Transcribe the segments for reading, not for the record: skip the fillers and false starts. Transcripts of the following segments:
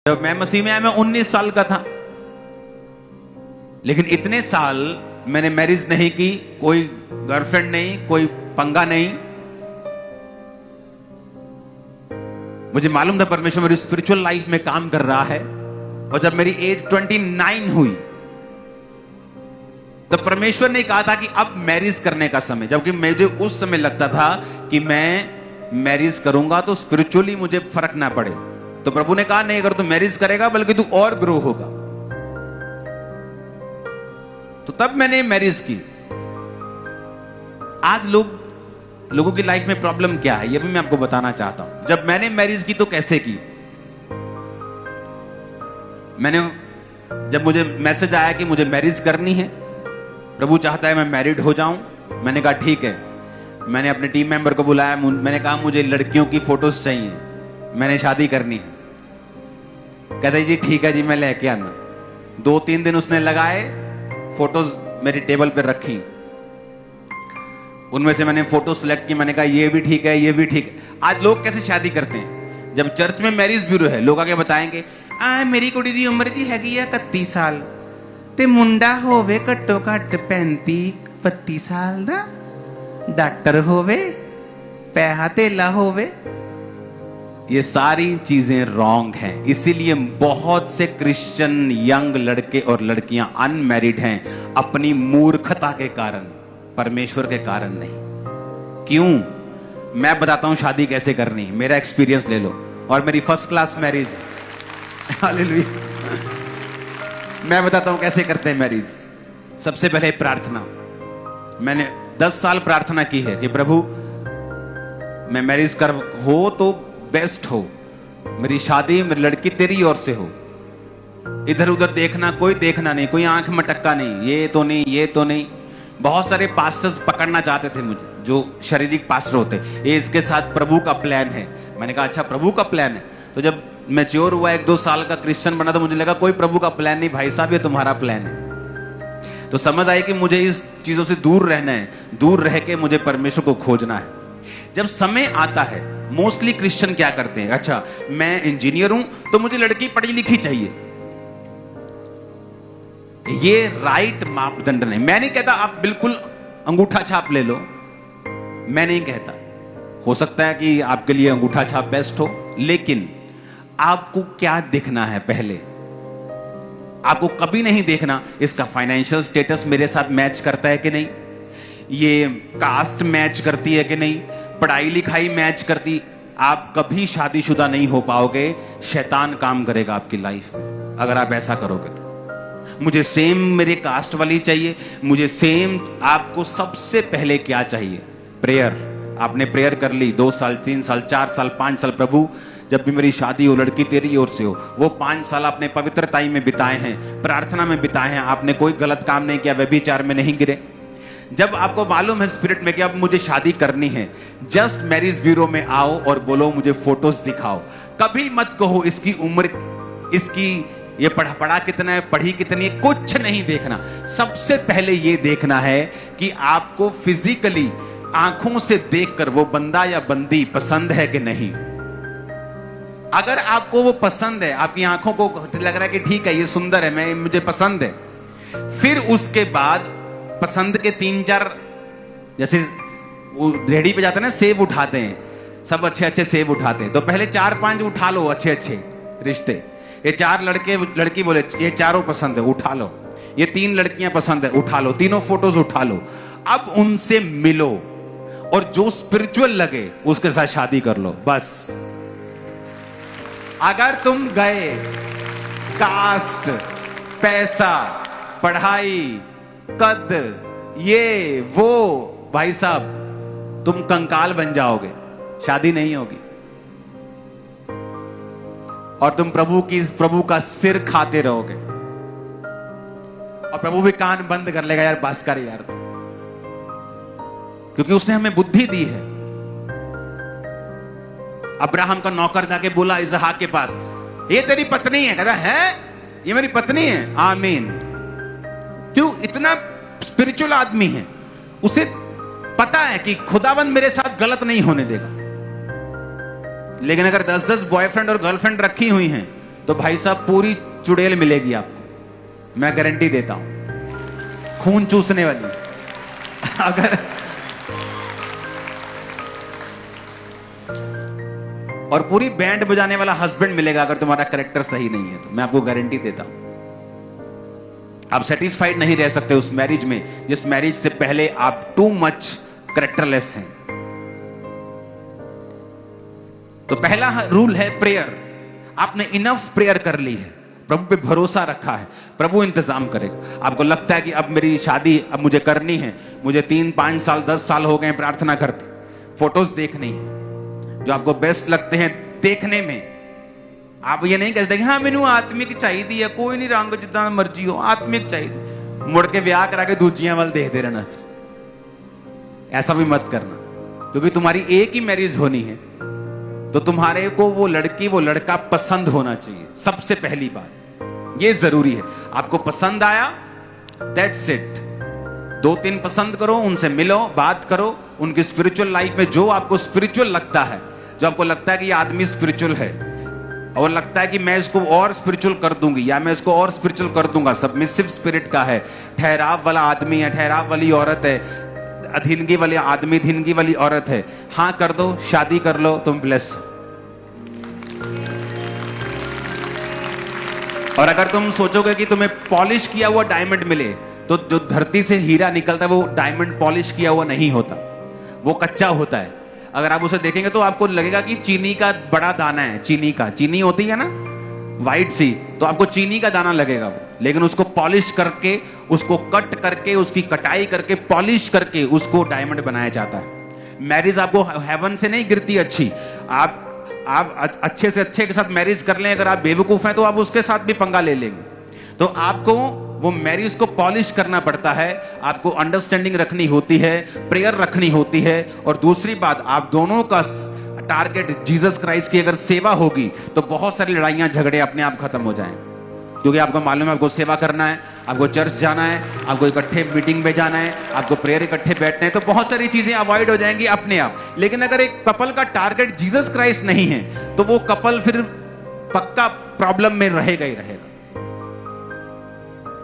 जब मैं मसीह में आया मैं 19 साल का था, लेकिन इतने साल मैंने मैरिज नहीं की, कोई गर्लफ्रेंड नहीं, कोई पंगा नहीं। मुझे मालूम था परमेश्वर मेरी स्पिरिचुअल लाइफ में काम कर रहा है। और जब मेरी एज 29 हुई तो परमेश्वर ने कहा था कि अब मैरिज करने का समय, जबकि मुझे उस समय लगता था कि मैं मैरिज करूंगा तो स्पिरिचुअली मुझे फर्क ना पड़े। तो प्रभु ने कहा नहीं, अगर तू मैरिज करेगा बल्कि तू और ग्रो होगा। तो तब मैंने मैरिज की। आज लोगों की लाइफ में प्रॉब्लम क्या है यह भी मैं आपको बताना चाहता हूं। जब मैंने मैरिज की तो कैसे की, जब मुझे मैसेज आया कि मुझे मैरिज करनी है, प्रभु चाहता है मैं मैरिड हो जाऊं, मैंने कहा ठीक है। मैंने अपने टीम मेंबर को बुलाया, मैंने कहा मुझे लड़कियों की फोटोज चाहिए, मैंने शादी करनी है। कहते जी ठीक है जी, मैं लेके आना। 2-3 दिन उसने लगाए, फोटोज मेरी टेबल पर रखी। उनमें से मैंने फोटो सिलेक्ट की, मैंने कहा ये भी ठीक है, ये भी ठीक है। आज लोग कैसे शादी करते हैं, जब चर्च में मैरिज ब्यूरो है लोग आगे बताएंगे मेरी कुड़ी दी उम्र जी हैगी 31 साल ते मुंडा होवे घट्टो घट 35-32 साल दा, डॉक्टर होवे, पैसा तेला होवे। ये सारी चीजें रॉन्ग हैं। इसीलिए बहुत से क्रिश्चियन यंग लड़के और लड़कियां अनमैरिड हैं, अपनी मूर्खता के कारण, परमेश्वर के कारण नहीं। क्यों? मैं बताता हूं शादी कैसे करनी, मेरा एक्सपीरियंस ले लो। और मेरी फर्स्ट क्लास मैरिज, हालेलुया। मैं बताता हूं कैसे करते हैं मैरिज। सबसे पहले प्रार्थना। मैंने 10 साल प्रार्थना की है कि प्रभु मैं मैरिज कर हो तो बेस्ट हो, मेरी शादी मेरी लड़की तेरी ओर से हो। इधर उधर देखना, कोई देखना नहीं, कोई आंख मटक्का नहीं, ये तो नहीं, ये तो नहीं। बहुत सारे पास्टर्स पकड़ना चाहते थे मुझे, जो शारीरिक पास्टर होते, ये इसके साथ प्रभु का प्लान है। मैंने कहा अच्छा प्रभु का प्लान है। तो जब मैच्योर हुआ, 1-2 साल का क्रिश्चियन बना, तो मुझे लगा कोई प्रभु का प्लान नहीं भाई साहब, ये तुम्हारा प्लान है। तो समझ आई कि मुझे इस चीजों से दूर रहना है, दूर रह के मुझे परमेश्वर को खोजना है। जब समय आता है, मोस्टली क्रिश्चियन क्या करते हैं, अच्छा मैं इंजीनियर हूं तो मुझे लड़की पढ़ी लिखी चाहिए। ये राइट मापदंड नहीं। मैं नहीं कहता आप बिल्कुल अंगूठा छाप ले लो, मैं नहीं कहता। हो सकता है कि आपके लिए अंगूठा छाप बेस्ट हो, लेकिन आपको क्या देखना है पहले। आपको कभी नहीं देखना इसका फाइनेंशियल स्टेटस मेरे साथ मैच करता है कि नहीं, ये कास्ट मैच करती है कि नहीं, पढ़ाई लिखाई मैच करती। आप कभी शादीशुदा नहीं हो पाओगे, शैतान काम करेगा आपकी लाइफ में अगर आप ऐसा करोगे तो। मुझे सेम मेरे कास्ट वाली चाहिए, मुझे सेम। आपको सबसे पहले क्या चाहिए? प्रेयर। आपने प्रेयर कर ली 2 साल, 3 साल, 4 साल, 5 साल, प्रभु जब भी मेरी शादी हो, लड़की तेरी ओर से हो। वो 5 साल आपने पवित्रताई में बिताए हैं, प्रार्थना में बिताए हैं, आपने कोई गलत काम नहीं किया, व्यभिचार में नहीं गिरे। जब आपको मालूम है स्पिरिट में कि अब मुझे शादी करनी है, जस्ट मैरिज ब्यूरो में आओ और बोलो मुझे फोटोज दिखाओ। कभी मत कहो इसकी उम्र, इसकी ये पढ़ा कितना है, पढ़ी कितनी है, कुछ नहीं देखना। सबसे पहले ये देखना है कि आपको फिजिकली आंखों से देखकर वो बंदा या बंदी पसंद है कि नहीं। अगर आपको वो पसंद है, आपकी आंखों को लग रहा है कि ठीक है ये सुंदर है, मुझे पसंद है, फिर उसके बाद पसंद के 3-4, जैसे वो रेडी पे जाते हैं ना, सेब उठाते हैं, सब अच्छे अच्छे सेब उठाते हैं, तो पहले 4-5 उठा लो अच्छे अच्छे रिश्ते। ये 4 लड़की बोले ये चारों पसंद है, उठा लो। ये 3 लड़कियां पसंद है, उठा लो, तीनों फोटोज उठा लो। अब उनसे मिलो और जो स्पिरिचुअल लगे उसके साथ शादी कर लो, बस। अगर तुम गए कास्ट, पैसा, पढ़ाई, कद, ये वो, भाई साहब तुम कंकाल बन जाओगे, शादी नहीं होगी। और तुम प्रभु का सिर खाते रहोगे। और प्रभु भी कान बंद कर लेगा, यार बस कर यार, क्योंकि उसने हमें बुद्धि दी है। अब्राहम का नौकर जाके बोला इसहाक के पास, ये तेरी पत्नी है। कहता है ये मेरी पत्नी है। आमीन। क्यों? इतना स्पिरिचुअल आदमी है, उसे पता है कि खुदाबंद मेरे साथ गलत नहीं होने देगा। लेकिन अगर 10-10 बॉयफ्रेंड और गर्लफ्रेंड रखी हुई हैं तो भाई साहब पूरी चुड़ैल मिलेगी आपको, मैं गारंटी देता हूं, खून चूसने वाली। अगर और पूरी बैंड बजाने वाला हस्बैंड मिलेगा अगर तुम्हारा कैरेक्टर सही नहीं है तो, मैं आपको गारंटी देता हूं। आप सेटिस्फाइड नहीं रह सकते उस मैरिज में जिस मैरिज से पहले आप टू मच कैरेक्टरलेस हैं। तो पहला रूल है प्रेयर। आपने इनफ प्रेयर कर ली है, प्रभु पे भरोसा रखा है, प्रभु इंतजाम करेगा। आपको लगता है कि अब मेरी शादी अब मुझे करनी है, मुझे 3, 5 साल 10 साल हो गए प्रार्थना करते, फोटोज देखनी है जो आपको बेस्ट लगते हैं देखने में। आप ये नहीं कहते कि हाँ मैनू आत्मिक चाहिए, कोई नहीं रंग जितना मर्जी हो, आत्मिक चाहिए, मुड़ के ब्याह करा के दूजियां वाल देखते रहना। फिर ऐसा भी मत करना, क्योंकि तुम्हारी एक ही मैरिज होनी है तो तुम्हारे को वो लड़की वो लड़का पसंद होना चाहिए। सबसे पहली बात ये जरूरी है। आपको पसंद आया, दैट्स इट। 2-3 पसंद करो, उनसे मिलो, बात करो, उनकी स्पिरिचुअल लाइफ में जो आपको स्पिरिचुअल लगता है, जो आपको लगता है कि ये आदमी स्पिरिचुअल है और लगता है कि मैं इसको और स्पिरिचुअल कर दूंगी या मैं इसको और स्पिरिचुअल कर दूंगा, सबमिसिव स्पिरिट का है, ठहराव वाला आदमी है, ठहराव वाली औरत है, अधीनगी वाले आदमी, धीनगी वाली औरत है, हां कर दो, शादी कर लो, तुम ब्लेस। और अगर तुम सोचोगे कि तुम्हें पॉलिश किया हुआ डायमंड मिले तो जो धरती से हीरा निकलता है वो डायमंड पॉलिश किया हुआ नहीं होता, वो कच्चा होता है। अगर आप उसे देखेंगे तो आपको लगेगा कि चीनी का बड़ा दाना है, चीनी होती है ना व्हाइट सी, तो आपको चीनी का दाना लगेगा वो, लेकिन उसको पॉलिश करके, उसको कट करके, उसकी कटाई करके, पॉलिश करके उसको डायमंड बनाया जाता है। मैरिज आपको हेवन से नहीं गिरती अच्छी। आप अच्छे से अच्छे के साथ मैरिज कर लें, अगर आप बेवकूफ हैं तो आप उसके साथ भी पंगा ले लेंगे। तो आपको वो मैरिज को पॉलिश करना पड़ता है, आपको अंडरस्टैंडिंग रखनी होती है, प्रेयर रखनी होती है। और दूसरी बात, आप दोनों का टारगेट जीसस क्राइस्ट की अगर सेवा होगी तो बहुत सारी लड़ाइयां झगड़े अपने आप खत्म हो जाएंगे, क्योंकि आपको मालूम है आपको सेवा करना है, आपको चर्च जाना है, आपको इकट्ठे मीटिंग में जाना है, आपको प्रेयर इकट्ठे बैठना है, तो बहुत सारी चीजें अवॉइड हो जाएंगी अपने आप। लेकिन अगर एक कपल का टारगेट जीसस क्राइस्ट नहीं है तो वो कपल फिर पक्का प्रॉब्लम में रहेगा ही रहेगा।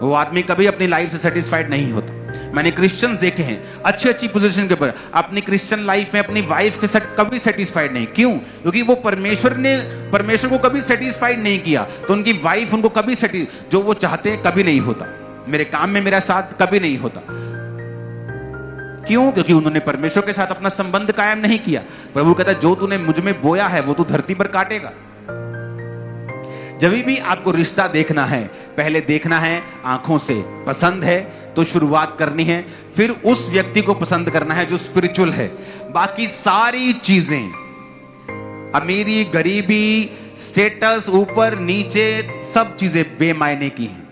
वो आदमी कभी अपनी लाइफ से सेटिस्फाइड नहीं होता। मैंने क्रिश्चियंस देखे हैं अच्छी पोजीशन के ऊपर, अपनी क्रिश्चियन लाइफ में अपनी वाइफ के साथ कभी सेटिस्फाइड नहीं। क्यों? क्योंकि वो परमेश्वर को कभी सेटिस्फाइड नहीं किया, तो उनकी वाइफ उनको कभी जो वो चाहते हैं कभी नहीं होता। मेरे काम में मेरा साथ कभी नहीं होता। क्यों? क्योंकि उन्होंने परमेश्वर के साथ अपना संबंध कायम नहीं किया। प्रभु कहता है जो तूने मुझ में बोया है वो तू धरती पर काटेगा। जब भी आपको रिश्ता देखना है, पहले देखना है आंखों से, पसंद है तो शुरुआत करनी है, फिर उस व्यक्ति को पसंद करना है जो स्पिरिचुअल है। बाकी सारी चीजें, अमीरी गरीबी, स्टेटस, ऊपर नीचे, सब चीजें बेमायने की हैं।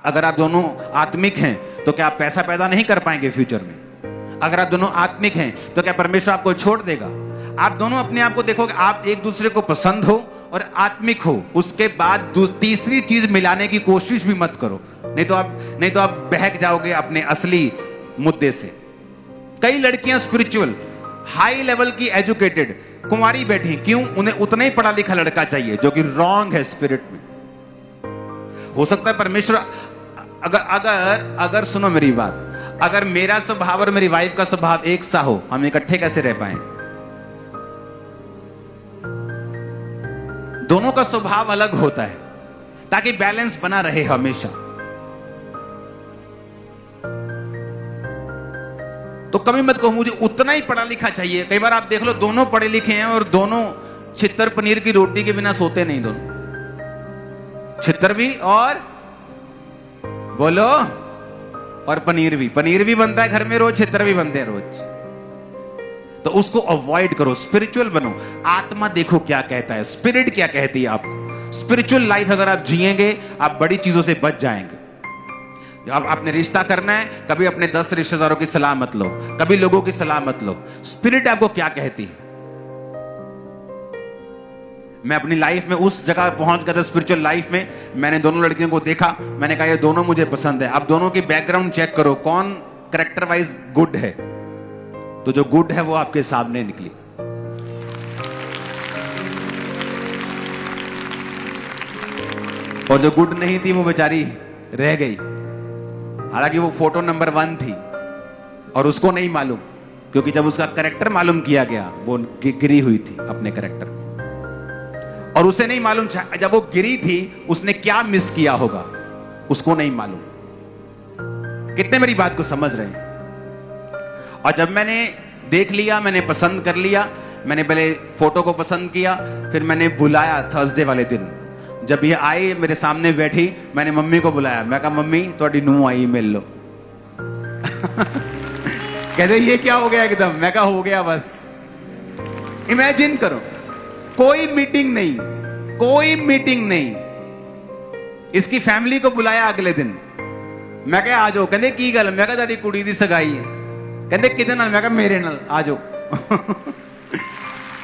अगर आप दोनों आत्मिक हैं तो क्या आप पैसा पैदा नहीं कर पाएंगे फ्यूचर में? अगर आप दोनों आत्मिक हैं तो क्या परमेश्वर आपको छोड़ देगा? आप दोनों अपने आप को देखोगे, आप एक दूसरे को पसंद हो और आत्मिक हो, उसके बाद तीसरी चीज मिलाने की कोशिश भी मत करो, नहीं तो आप बहक जाओगे अपने असली मुद्दे से। कई लड़कियां स्पिरिचुअल, हाई लेवल की एजुकेटेड, कुंवारी बैठी, क्यों? उन्हें उतना ही पढ़ा लिखा लड़का चाहिए, जो कि रॉन्ग है स्पिरिट में। हो सकता है परमेश्वर अगर सुनो मेरी बात, अगर मेरा स्वभाव और मेरी वाइफ का स्वभाव एक सा हो, हम इकट्ठे कैसे रह पाए? दोनों का स्वभाव अलग होता है ताकि बैलेंस बना रहे हमेशा। तो कभी मत कहो मुझे उतना ही पढ़ा लिखा चाहिए। कई बार आप देख लो दोनों पढ़े लिखे हैं और दोनों छितर पनीर की रोटी के बिना सोते नहीं। दोनों छितर भी और बोलो और पनीर भी बनता है घर में रोज, छितर भी बनते हैं रोज। तो उसको अवॉइड करो, स्पिरिचुअल बनो। आत्मा देखो क्या कहता है, स्पिरिट क्या कहती है आपको। स्पिरिचुअल लाइफ अगर आप जिएंगे आप बड़ी चीजों से बच जाएंगे। अब आपने रिश्ता करना है, कभी अपने 10 रिश्तेदारों की सलाह मत लो, कभी लोगों की सलाह मत लो। स्पिरिट आपको क्या कहती है? मैं अपनी लाइफ में उस जगह पहुंच गया था स्पिरिचुअल लाइफ में, मैंने दोनों लड़कियों को देखा, मैंने कहा ये दोनों मुझे पसंद है। अब दोनों की बैकग्राउंड चेक करो, कौन कैरेक्टर वाइज गुड है, तो जो गुड है वो आपके सामने निकली। और जो गुड नहीं थी वो बेचारी रह गई। हालांकि वो फोटो नंबर 1 थी और उसको नहीं मालूम, क्योंकि जब उसका कैरेक्टर मालूम किया गया वो गिरी हुई थी अपने कैरेक्टर में, और उसे नहीं मालूम जब वो गिरी थी उसने क्या मिस किया होगा, उसको नहीं मालूम। कितने मेरी बात को समझ रहे हैं? और जब मैंने देख लिया, मैंने पसंद कर लिया, मैंने पहले फोटो को पसंद किया, फिर मैंने बुलाया थर्सडे वाले दिन। जब ये आई मेरे सामने बैठी, मैंने मम्मी को बुलाया। मैं कहा मम्मी थोड़ी नूह आई, मिल लो। कहते ये क्या हो गया एकदम? मैं कहा हो गया बस। इमेजिन करो, कोई मीटिंग नहीं, कोई मीटिंग नहीं। इसकी फैमिली को बुलाया अगले दिन। मैं कहा आ जाओ। कहते की गल? मैं कहा दादी कुड़ी दी सगाई है। कहते किदे नाल? मैं कहा मेरे नाल, आ जाओ।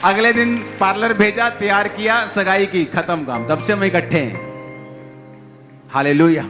अगले दिन पार्लर भेजा, तैयार किया, सगाई की, खत्म काम। तब से हम इकट्ठे हैं। हालेलुया।